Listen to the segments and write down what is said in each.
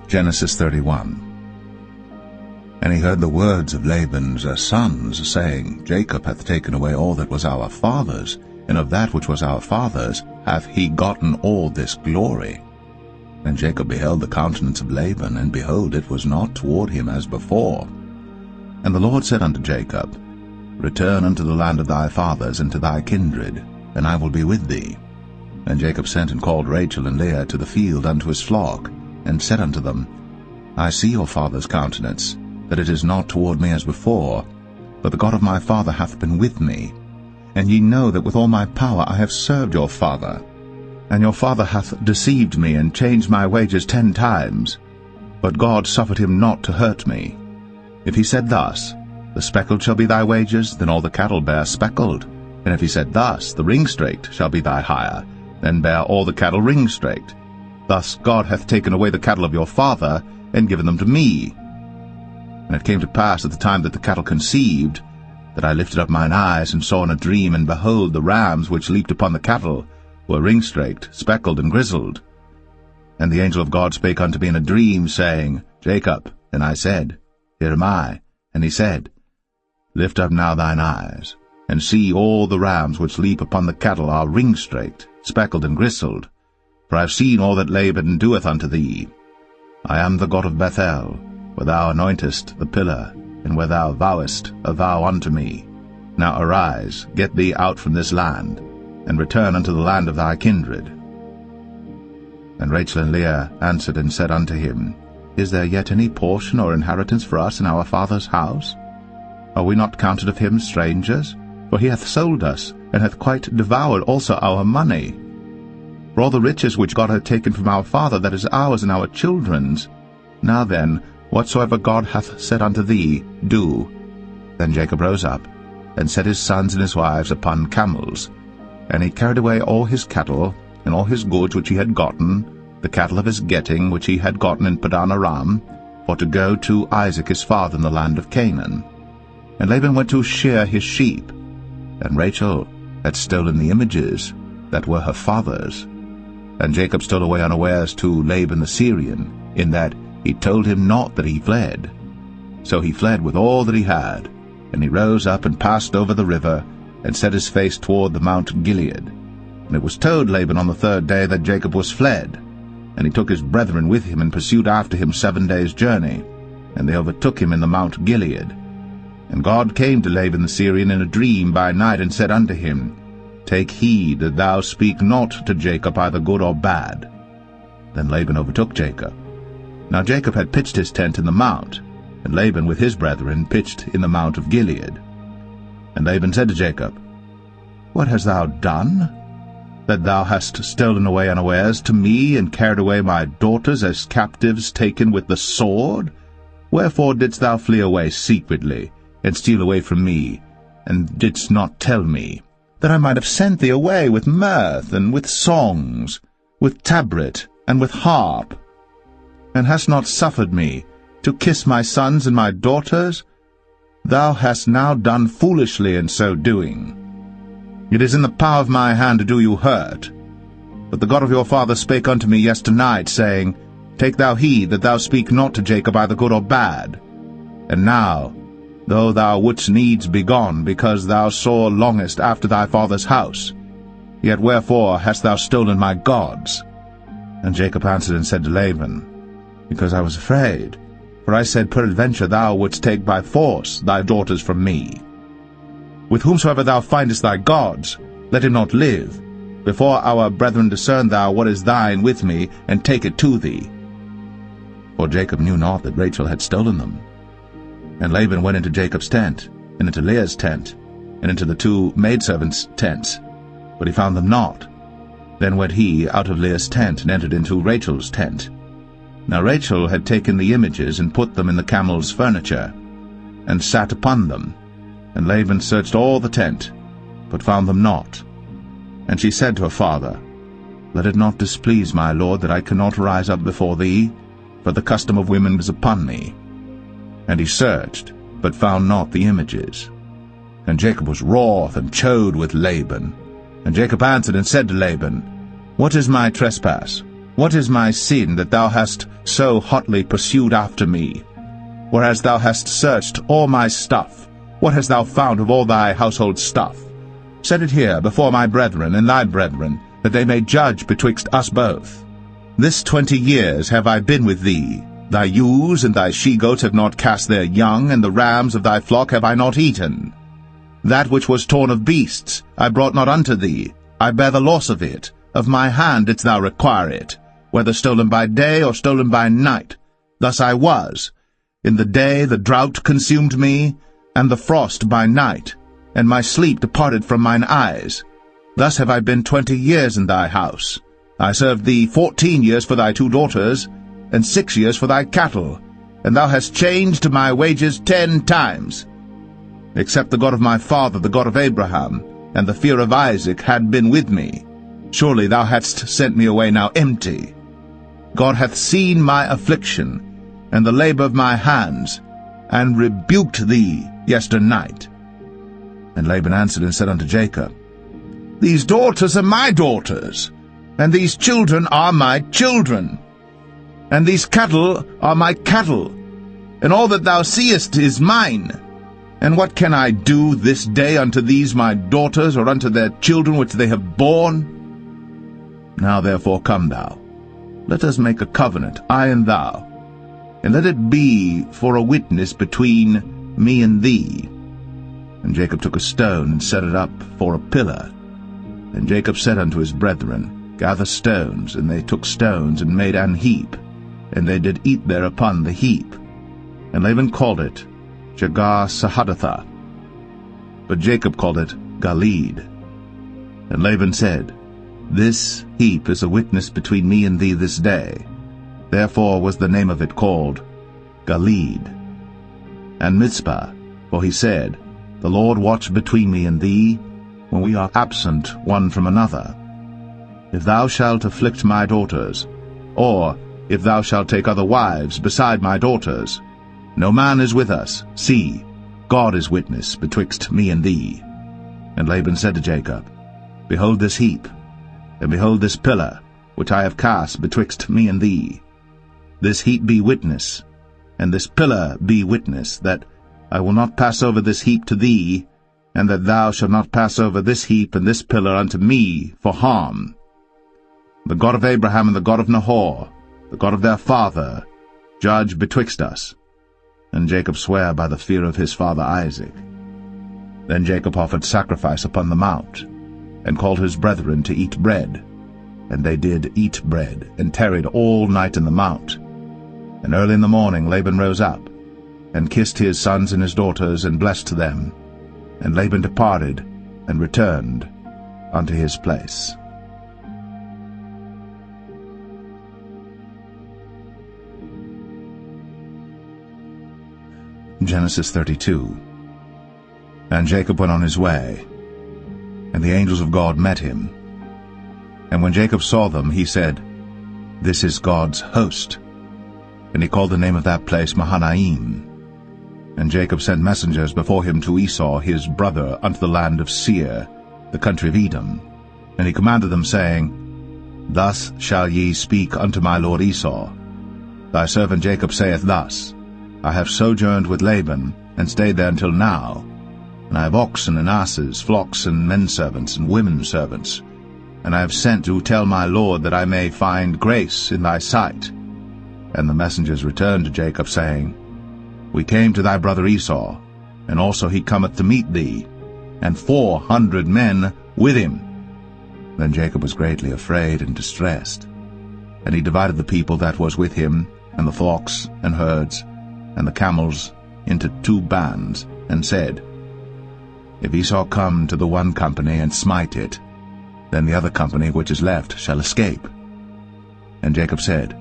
Genesis 31. And he heard the words of Laban's sons, saying, Jacob hath taken away all that was our father's, and of that which was our father's hath he gotten all this glory. And Jacob beheld the countenance of Laban, and behold, it was not toward him as before. And the Lord said unto Jacob, Return unto the land of thy fathers, and to thy kindred, and I will be with thee. And Jacob sent and called Rachel and Leah to the field unto his flock, and said unto them, I see your father's countenance, that it is not toward me as before, but the God of my father hath been with me. And ye know that with all my power I have served your father. And your father hath deceived me, and changed my wages 10 times. But God suffered him not to hurt me. If he said thus, The speckled shall be thy wages, then all the cattle bear speckled. And if he said thus, The ring-straked shall be thy hire, then bear all the cattle ring-straked. Thus God hath taken away the cattle of your father, and given them to me. And it came to pass at the time that the cattle conceived, that I lifted up mine eyes, and saw in a dream, and behold, the rams which leaped upon the cattle were ring-straked, speckled, and grizzled. And the angel of God spake unto me in a dream, saying, Jacob. And I said, Here am I. And he said, Lift up now thine eyes, and see all the rams which leap upon the cattle are ring-straked, speckled, and grizzled. For I have seen all that Laban doeth unto thee. I am the God of Bethel, where thou anointest the pillar, and where thou vowest a vow unto me. Now arise, get thee out from this land, and return unto the land of thy kindred. And Rachel and Leah answered and said unto him, Is there yet any portion or inheritance for us in our father's house? Are we not counted of him strangers? For he hath sold us, and hath quite devoured also our money. For all the riches which God hath taken from our father, that is ours and our children's. Now then, whatsoever God hath said unto thee, do. Then Jacob rose up, and set his sons and his wives upon camels. And he carried away all his cattle, and all his goods which he had gotten, the cattle of his getting which he had gotten in Padan Aram, for to go to Isaac his father in the land of Canaan. And Laban went to shear his sheep, and Rachel had stolen the images that were her father's. And Jacob stole away unawares to Laban the Syrian, in that he told him not that he fled. So he fled with all that he had, and he rose up and passed over the river, and set his face toward the Mount Gilead. And it was told Laban on the 3rd day that Jacob was fled. And he took his brethren with him, and pursued after him 7 days' journey. And they overtook him in the Mount Gilead. And God came to Laban the Syrian in a dream by night, and said unto him, Take heed that thou speak not to Jacob either good or bad. Then Laban overtook Jacob. Now Jacob had pitched his tent in the mount, and Laban with his brethren pitched in the Mount of Gilead. And Laban said to Jacob, What hast thou done, that thou hast stolen away unawares to me, and carried away my daughters as captives taken with the sword? Wherefore didst thou flee away secretly, and steal away from me, and didst not tell me, that I might have sent thee away with mirth, and with songs, with tabret, and with harp, and hast not suffered me to kiss my sons and my daughters? Thou hast now done foolishly in so doing. It is in the power of my hand to do you hurt. But the God of your father spake unto me yesternight, saying, Take thou heed that thou speak not to Jacob either good or bad. And now, though thou wouldst needs be gone, because thou sore longest after thy father's house, yet wherefore hast thou stolen my gods? And Jacob answered and said to Laban, Because I was afraid, for I said, Peradventure thou wouldst take by force thy daughters from me. With whomsoever thou findest thy gods, let him not live. Before our brethren discern thou what is thine with me, and take it to thee. For Jacob knew not that Rachel had stolen them. And Laban went into Jacob's tent, and into Leah's tent, and into the 2 maidservants' tents, but he found them not. Then went he out of Leah's tent, and entered into Rachel's tent. Now Rachel had taken the images, and put them in the camel's furniture, and sat upon them. And Laban searched all the tent, but found them not. And she said to her father, Let it not displease my lord that I cannot rise up before thee, for the custom of women is upon me. And he searched, but found not the images. And Jacob was wroth, and chode with Laban. And Jacob answered and said to Laban, What is my trespass? What is my sin that thou hast so hotly pursued after me? Whereas thou hast searched all my stuff, what hast thou found of all thy household stuff? Set it here before my brethren and thy brethren, that they may judge betwixt us both. This 20 years have I been with thee. Thy ewes and thy she-goats have not cast their young, and the rams of thy flock have I not eaten. That which was torn of beasts I brought not unto thee. I bear the loss of it. Of my hand didst thou require it, whether stolen by day or stolen by night. Thus I was. In the day the drought consumed me, and the frost by night, and my sleep departed from mine eyes. Thus have I been 20 years in thy house. I served thee 14 years for thy 2 daughters, and 6 years for thy cattle, and thou hast changed my wages 10 times. Except the God of my father, the God of Abraham, and the fear of Isaac had been with me, surely thou hadst sent me away now empty. God hath seen my affliction, and the labor of my hands, and rebuked thee yesternight. And Laban answered and said unto Jacob, These daughters are my daughters, and these children are my children, and these cattle are my cattle, and all that thou seest is mine. And what can I do this day unto these my daughters, or unto their children which they have borne? Now therefore come thou, let us make a covenant, I and thou, and let it be for a witness between me and thee. And Jacob took a stone, and set it up for a pillar. And Jacob said unto his brethren, Gather stones. And they took stones, and made an heap, and they did eat thereupon the heap. And Laban called it Jegar-sahadathah, but Jacob called it Galeed. And Laban said, This heap is a witness between me and thee this day. Therefore was the name of it called Galeed. And Mizpah, for he said, The Lord watch between me and thee, when we are absent one from another. If thou shalt afflict my daughters, or if thou shalt take other wives beside my daughters, no man is with us. See, God is witness betwixt me and thee. And Laban said to Jacob, Behold this heap, and behold this pillar, which I have cast betwixt me and thee. This heap be witness, and this pillar be witness, that I will not pass over this heap to thee, and that thou shalt not pass over this heap and this pillar unto me for harm. The God of Abraham and the God of Nahor, the God of their father, judge betwixt us. And Jacob sware by the fear of his father Isaac. Then Jacob offered sacrifice upon the mount, and called his brethren to eat bread. And they did eat bread, and tarried all night in the mount. And early in the morning Laban rose up, and kissed his sons and his daughters, and blessed them. And Laban departed, and returned unto his place. Genesis 32. And Jacob went on his way, and the angels of God met him. And when Jacob saw them, he said, This is God's host. And he called the name of that place Mahanaim. And Jacob sent messengers before him to Esau his brother unto the land of Seir, the country of Edom. And he commanded them, saying, Thus shall ye speak unto my lord Esau. Thy servant Jacob saith thus, I have sojourned with Laban, and stayed there until now. And I have oxen and asses, flocks and menservants and women servants. And I have sent to tell my lord that I may find grace in thy sight. And the messengers returned to Jacob, saying, We came to thy brother Esau, and also he cometh to meet thee, and 400 men with him. Then Jacob was greatly afraid and distressed. And he divided the people that was with him, and the flocks and herds, and the camels, into 2 bands, and said, If Esau come to the one company and smite it, then the other company which is left shall escape. And Jacob said,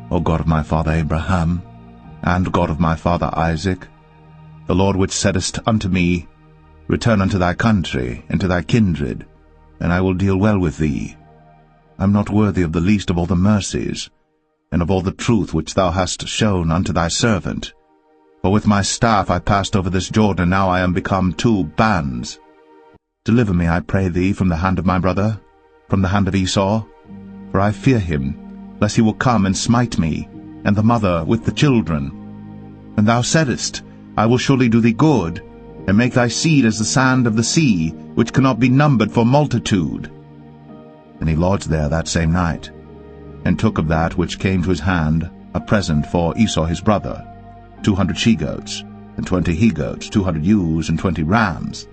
O God of my father Abraham, and God of my father Isaac, the Lord which saidest unto me, Return unto thy country, and to thy kindred, and I will deal well with thee. I am not worthy of the least of all the mercies, and of all the truth which thou hast shown unto thy servant. For with my staff I passed over this Jordan, and now I am become 2 bands. Deliver me, I pray thee, from the hand of my brother, from the hand of Esau, for I fear him, lest he will come and smite me, and the mother with the children. And thou saidest, I will surely do thee good, and make thy seed as the sand of the sea, which cannot be numbered for multitude. And he lodged there that same night, and took of that which came to his hand a present for Esau his brother, 200 she-goats, and 20 he-goats, 200 ewes, and 20 rams,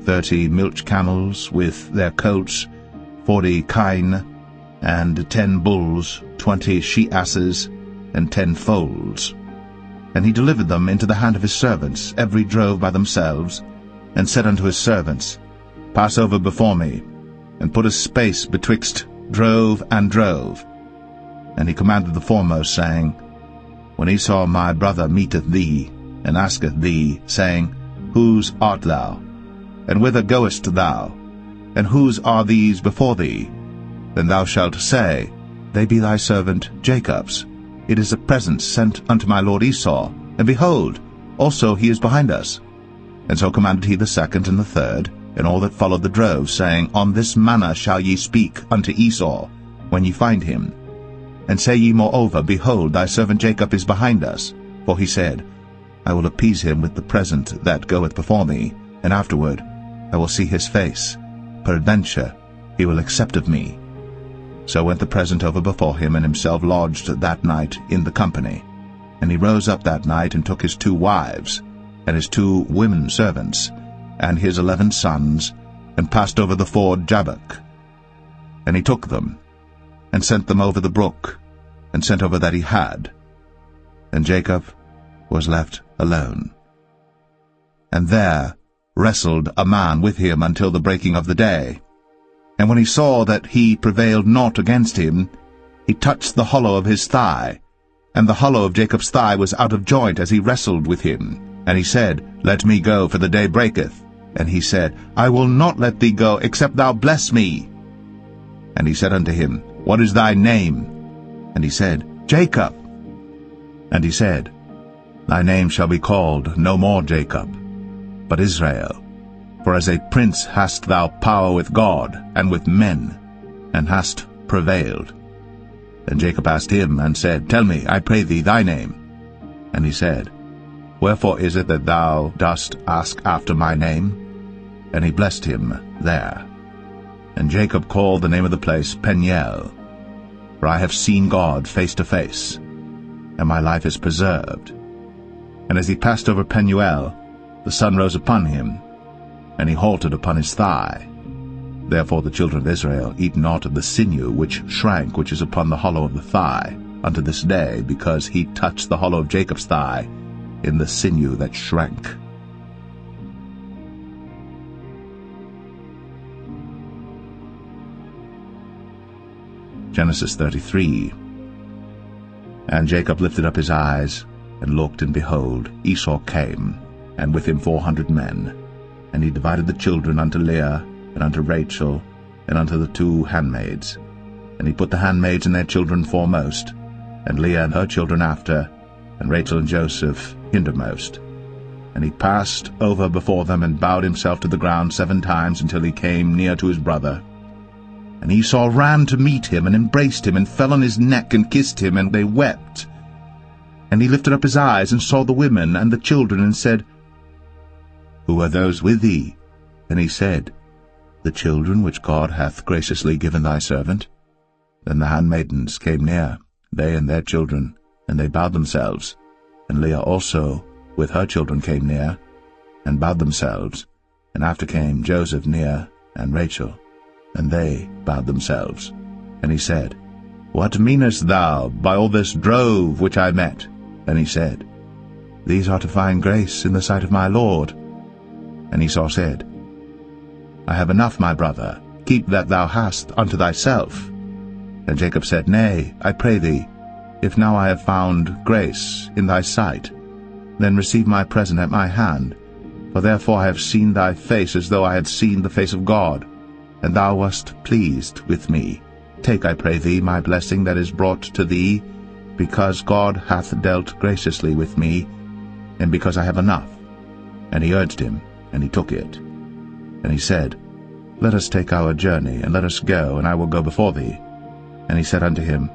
30 milch camels with their coats, 40 kine, and 10 bulls, 20 she-asses, and 10 foals. And he delivered them into the hand of his servants, every drove by themselves, and said unto his servants, Pass over before me, and put a space betwixt drove and drove. And he commanded the foremost, saying, When Esau my brother meeteth thee, and asketh thee, saying, Whose art thou? And whither goest thou? And whose are these before thee? Then thou shalt say, They be thy servant Jacob's. It is a present sent unto my lord Esau, and behold, also he is behind us. And so commanded he the second and the third, and all that followed the drove, saying, On this manner shall ye speak unto Esau, when ye find him. And say ye moreover, Behold, thy servant Jacob is behind us. For he said, I will appease him with the present that goeth before me, and afterward I will see his face. Peradventure he will accept of me. So went the present over before him, and himself lodged that night in the company. And he rose up that night, and took his 2 wives, and his 2 women servants, and his 11 sons, and passed over the ford Jabbok. And he took them, and sent them over the brook, and sent over that he had. And Jacob was left alone. And there wrestled a man with him until the breaking of the day. And when he saw that he prevailed not against him, he touched the hollow of his thigh, and the hollow of Jacob's thigh was out of joint as he wrestled with him. And he said, Let me go, for the day breaketh. And he said, I will not let thee go, except thou bless me. And he said unto him, What is thy name? And he said, Jacob. And he said, Thy name shall be called no more Jacob, but Israel. For as a prince hast thou power with God and with men, and hast prevailed. And Jacob asked him, and said, Tell me, I pray thee, thy name. And he said, Wherefore is it that thou dost ask after my name? And he blessed him there. And Jacob called the name of the place Peniel, for I have seen God face to face, and my life is preserved. And as he passed over Penuel, the sun rose upon him, and he halted upon his thigh. Therefore the children of Israel eat not of the sinew which shrank, which is upon the hollow of the thigh, unto this day, because he touched the hollow of Jacob's thigh in the sinew that shrank. Genesis 33. And Jacob lifted up his eyes, and looked, and behold, Esau came, and with him 400 men. And he divided the children unto Leah, and unto Rachel, and unto the 2 handmaids. And he put the handmaids and their children foremost, and Leah and her children after, and Rachel and Joseph hindermost. And he passed over before them, and bowed himself to the ground 7 times, until he came near to his brother. And Esau ran to meet him, and embraced him, and fell on his neck, and kissed him, and they wept. And he lifted up his eyes, and saw the women and the children, and said, Who are those with thee? And he said, The children which God hath graciously given thy servant. Then the handmaidens came near, they and their children, and they bowed themselves. And Leah also with her children came near, and bowed themselves. And after came Joseph near, and Rachel, and they bowed themselves. And he said, What meanest thou by all this drove which I met? And he said, These are to find grace in the sight of my Lord. And Esau said, I have enough, my brother, keep that thou hast unto thyself. And Jacob said, Nay, I pray thee, if now I have found grace in thy sight, then receive my present at my hand. For therefore I have seen thy face as though I had seen the face of God, and thou wast pleased with me. Take, I pray thee, my blessing that is brought to thee, because God hath dealt graciously with me, and because I have enough. And he urged him, and he took it. And he said, Let us take our journey, and let us go, and I will go before thee. And he said unto him,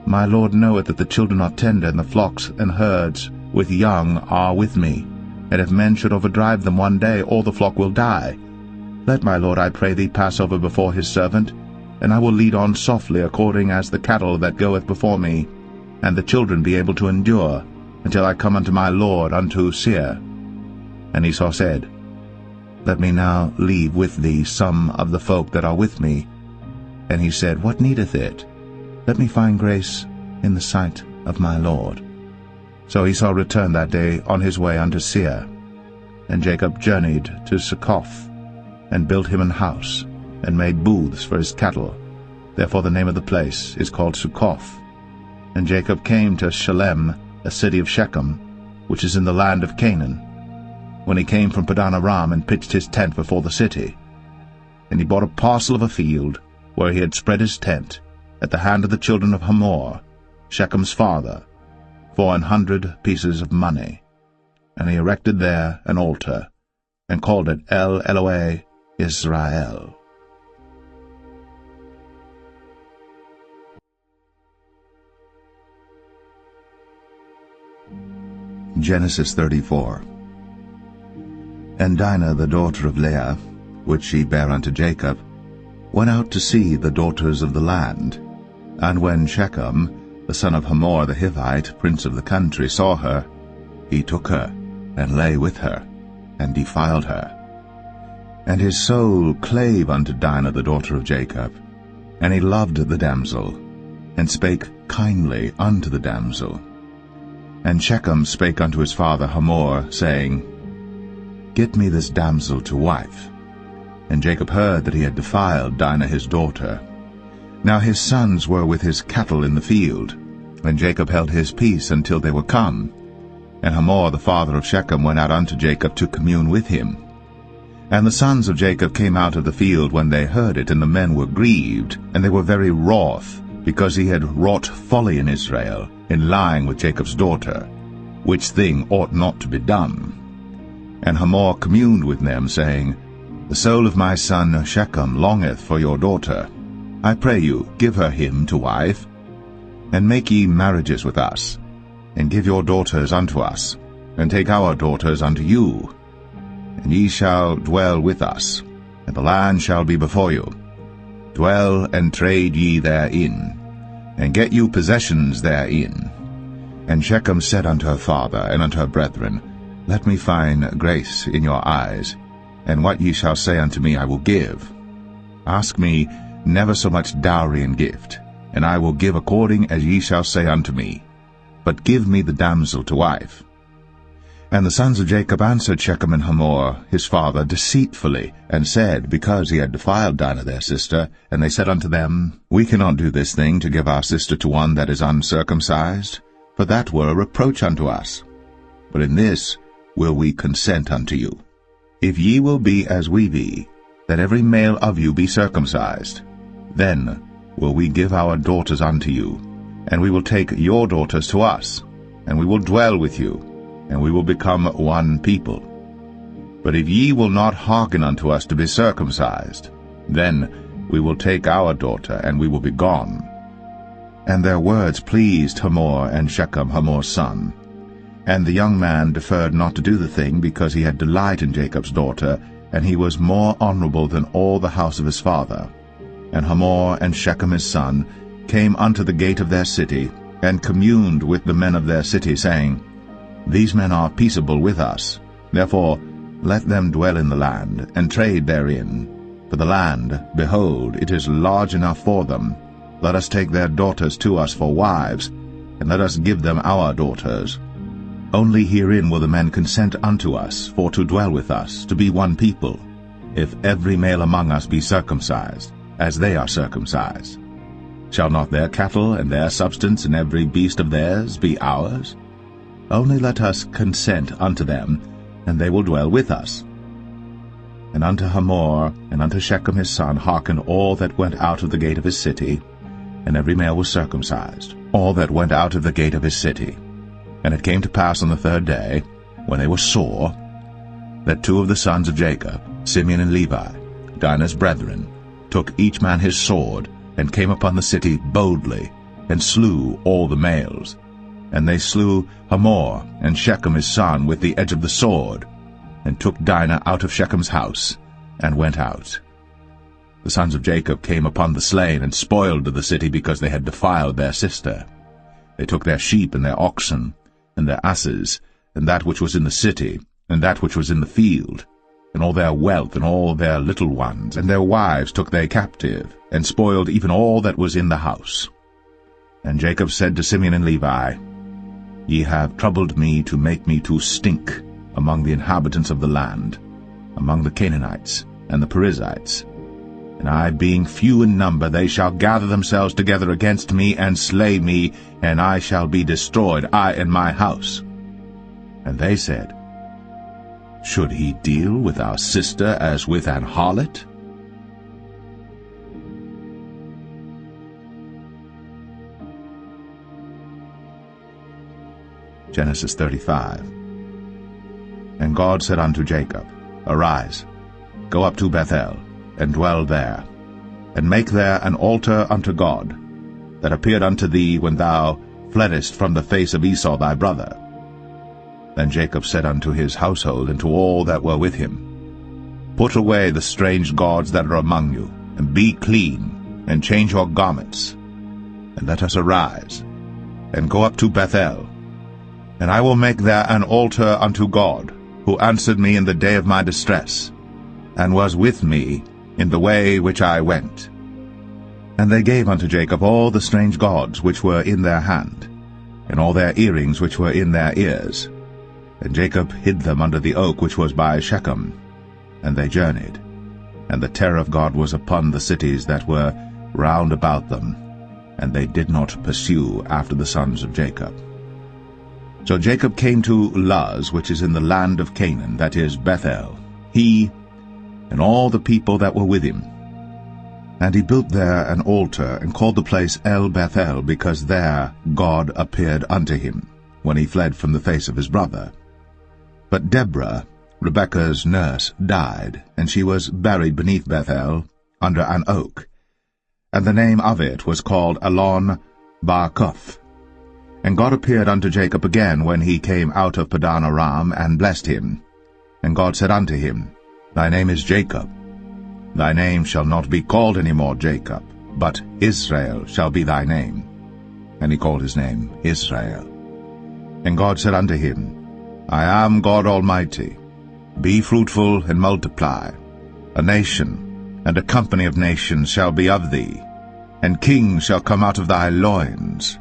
My Lord knoweth that the children are tender, and the flocks and herds with young are with me. And if men should overdrive them one day, all the flock will die. Let my Lord, I pray thee, pass over before his servant, and I will lead on softly, according as the cattle that goeth before me, and the children be able to endure, until I come unto my Lord unto Seir. And Esau said, Let me now leave with thee some of the folk that are with me. And he said, What needeth it? Let me find grace in the sight of my Lord. So Esau returned that day on his way unto Seir. And Jacob journeyed to Succoth, and built him an house, and made booths for his cattle. Therefore the name of the place is called Succoth. And Jacob came to Shalem, a city of Shechem, which is in the land of Canaan, when he came from Padan Aram, and pitched his tent before the city. And he bought a parcel of a field, where he had spread his tent, at the hand of the children of Hamor, Shechem's father, for 100 pieces of money. And he erected there an altar, and called it El Elohe Israel. Genesis 34. And Dinah the daughter of Leah, which she bare unto Jacob, went out to see the daughters of the land. And when Shechem, the son of Hamor the Hivite, prince of the country, saw her, he took her, and lay with her, and defiled her. And his soul clave unto Dinah the daughter of Jacob, and he loved the damsel, and spake kindly unto the damsel. And Shechem spake unto his father Hamor, saying, Get me this damsel to wife. And Jacob heard that he had defiled Dinah his daughter. Now his sons were with his cattle in the field, and Jacob held his peace until they were come. And Hamor the father of Shechem went out unto Jacob to commune with him. And the sons of Jacob came out of the field when they heard it, and the men were grieved, and they were very wroth, because he had wrought folly in Israel, in lying with Jacob's daughter, which thing ought not to be done. And Hamor communed with them, saying, The soul of my son Shechem longeth for your daughter. I pray you, give her him to wife. And make ye marriages with us, and give your daughters unto us, and take our daughters unto you. And ye shall dwell with us, and the land shall be before you. Dwell and trade ye therein, and get you possessions therein. And Shechem said unto her father and unto her brethren, Let me find grace in your eyes, and what ye shall say unto me I will give. Ask me never so much dowry and gift, and I will give according as ye shall say unto me. But give me the damsel to wife. And the sons of Jacob answered Shechem and Hamor his father deceitfully, and said, because he had defiled Dinah their sister, and they said unto them, We cannot do this thing to give our sister to one that is uncircumcised, for that were a reproach unto us. But in this will we consent unto you. If ye will be as we be, that every male of you be circumcised, then will we give our daughters unto you, and we will take your daughters to us, and we will dwell with you, and we will become one people. But if ye will not hearken unto us to be circumcised, then we will take our daughter, and we will be gone. And their words pleased Hamor and Shechem Hamor's son. And the young man deferred not to do the thing, because he had delight in Jacob's daughter, and he was more honorable than all the house of his father. And Hamor and Shechem his son came unto the gate of their city, and communed with the men of their city, saying, These men are peaceable with us, therefore let them dwell in the land, and trade therein. For the land, behold, it is large enough for them. Let us take their daughters to us for wives, and let us give them our daughters. Only herein will the men consent unto us, for to dwell with us, to be one people, if every male among us be circumcised, as they are circumcised. Shall not their cattle and their substance and every beast of theirs be ours? Only let us consent unto them, and they will dwell with us. And unto Hamor and unto Shechem his son hearkened all that went out of the gate of his city, and every male was circumcised, all that went out of the gate of his city. And it came to pass on the third day, when they were sore, that two of the sons of Jacob, Simeon and Levi, Dinah's brethren, took each man his sword, and came upon the city boldly, and slew all the males. And they slew Hamor and Shechem his son with the edge of the sword, and took Dinah out of Shechem's house, and went out. The sons of Jacob came upon the slain, and spoiled the city, because they had defiled their sister. They took their sheep and their oxen, and their asses, and that which was in the city, and that which was in the field, and all their wealth, and all their little ones, and their wives took they captive, and spoiled even all that was in the house. And Jacob said to Simeon and Levi, Ye have troubled me to make me to stink among the inhabitants of the land, among the Canaanites and the Perizzites. And I, being few in number, they shall gather themselves together against me, and slay me, and I shall be destroyed, I and my house. And they said, Should he deal with our sister as with an harlot? Genesis 35. And God said unto Jacob, Arise, go up to Bethel, and dwell there, and make there an altar unto God, that appeared unto thee when thou fleddest from the face of Esau thy brother. Then Jacob said unto his household and to all that were with him, Put away the strange gods that are among you, and be clean, and change your garments, and let us arise, and go up to Bethel, and I will make there an altar unto God, who answered me in the day of my distress, and was with me in the way which I went. And they gave unto Jacob all the strange gods which were in their hand, and all their earrings which were in their ears. And Jacob hid them under the oak which was by Shechem. And they journeyed, and the terror of God was upon the cities that were round about them, and they did not pursue after the sons of Jacob. So Jacob came to Luz, which is in the land of Canaan, that is Bethel, he and all the people that were with him. And he built there an altar, and called the place El Bethel, because there God appeared unto him, when he fled from the face of his brother. But Deborah, Rebekah's nurse, died, and she was buried beneath Bethel, under an oak. And the name of it was called Elon Bar-Koth. And God appeared unto Jacob again when he came out of Padan Aram, and blessed him. And God said unto him, Thy name is Jacob. Thy name shall not be called any more Jacob, but Israel shall be thy name. And he called his name Israel. And God said unto him, I am God Almighty. Be fruitful and multiply. A nation and a company of nations shall be of thee, and kings shall come out of thy loins.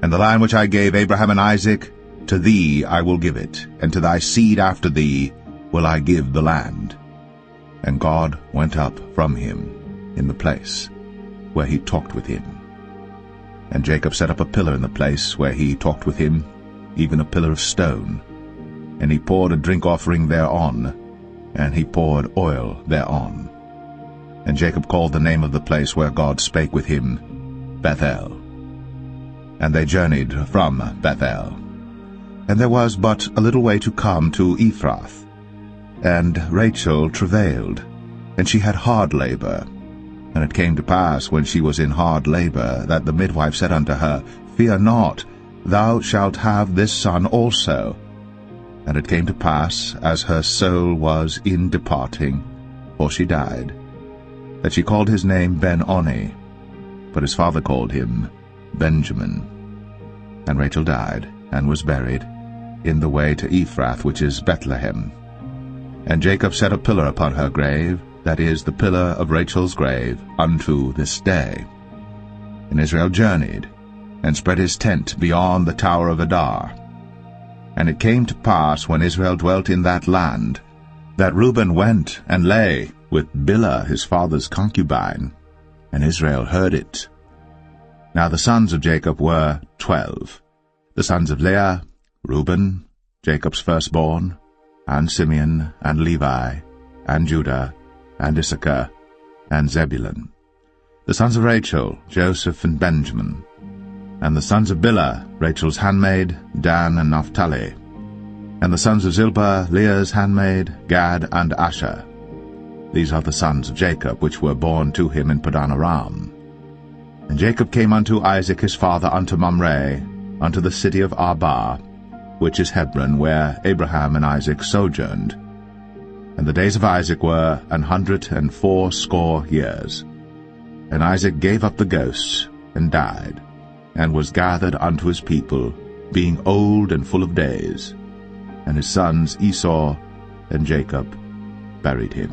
And the land which I gave Abraham and Isaac, to thee I will give it, and to thy seed after thee will I give the land. And God went up from him in the place where he talked with him. And Jacob set up a pillar in the place where he talked with him, even a pillar of stone. And he poured a drink offering thereon, and he poured oil thereon. And Jacob called the name of the place where God spake with him, Bethel. And they journeyed from Bethel. And there was but a little way to come to Ephrath. And Rachel travailed, and she had hard labor. And it came to pass, when she was in hard labor, that the midwife said unto her, Fear not, thou shalt have this son also. And it came to pass, as her soul was in departing, for she died, that she called his name Ben-Oni, but his father called him Benjamin. And Rachel died, and was buried in the way to Ephrath, which is Bethlehem. And Jacob set a pillar upon her grave, that is, the pillar of Rachel's grave, unto this day. And Israel journeyed, and spread his tent beyond the tower of Adar. And it came to pass, when Israel dwelt in that land, that Reuben went and lay with Bilhah his father's concubine, and Israel heard it. Now the sons of Jacob were 12, the sons of Leah, Reuben, Jacob's firstborn, and Simeon, and Levi, and Judah, and Issachar, and Zebulun. The sons of Rachel, Joseph and Benjamin. And the sons of Bilhah, Rachel's handmaid, Dan and Naphtali. And the sons of Zilpah, Leah's handmaid, Gad and Asher. These are the sons of Jacob, which were born to him in Padan Aram. And Jacob came unto Isaac his father unto Mamre, unto the city of Arba, which is Hebron, where Abraham and Isaac sojourned. And the days of Isaac were 180 years. And Isaac gave up the ghost, and died, and was gathered unto his people, being old and full of days. And his sons Esau and Jacob buried him.